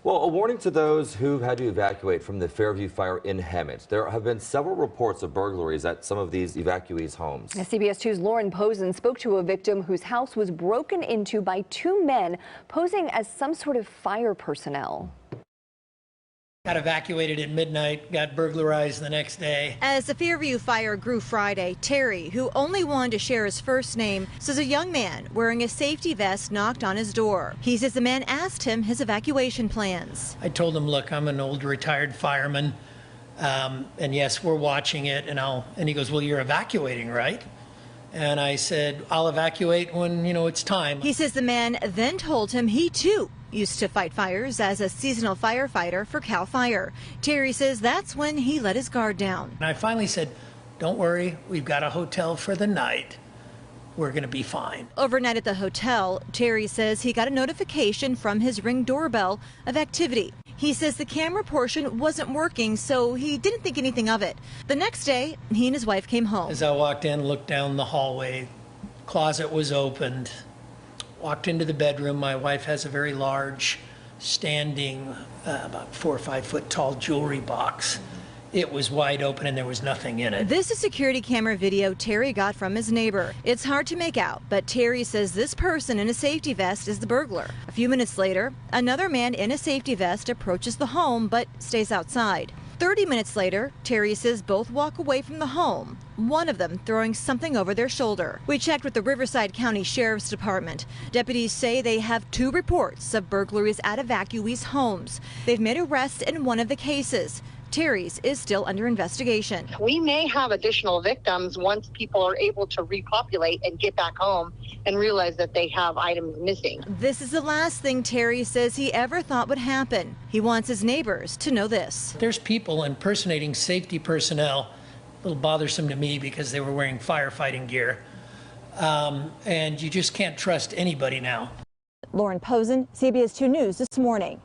Well, a warning to those who've had to evacuate from the Fairview Fire in Hemet. There have been several reports of burglaries at some of these evacuees' homes. CBS 2's Lauren Pozen spoke to a victim whose house was broken into by two men posing as some sort of fire personnel. Got evacuated at midnight, got burglarized the next day. As the Fairview Fire grew Friday, Terry, who only wanted to share his first name, says a young man wearing a safety vest knocked on his door. He says the man asked him his evacuation plans. I told him, look, I'm an old retired fireman, and yes, we're watching it. And he goes, well, you're evacuating, right? And I said, I'll evacuate when, it's time. He says the man then told him he, too, used to fight fires as a seasonal firefighter for CAL FIRE. Terry says that's when he let his guard down. And I finally said, don't worry, we've got a hotel for the night. We're going to be fine. Overnight at the hotel, Terry says he got a notification from his Ring doorbell of activity. He says the camera portion wasn't working, so he didn't think anything of it. The next day, he and his wife came home. As I walked in, looked down the hallway, closet was opened. Walked into the bedroom. My wife has a very large, standing, about 4 or 5 foot tall jewelry box. It was wide open and there was nothing in it. This is security camera video Terry got from his neighbor. It's hard to make out, but Terry says this person in a safety vest is the burglar. A few minutes later, another man in a safety vest approaches the home but stays outside. 30 minutes later, Terry says both walk away from the home, one of them throwing something over their shoulder. We checked with the Riverside County Sheriff's Department. Deputies say they have 2 reports of burglaries at evacuees' homes. They've made arrests in one of the cases. Terry's is still under investigation. We may have additional victims once people are able to repopulate and get back home and realize that they have items missing. This is the last thing Terry says he ever thought would happen. He wants his neighbors to know this. There's people impersonating safety personnel. A little bothersome to me because they were wearing firefighting gear. And you just can't trust anybody now. Lauren Pozen, CBS 2 News this morning.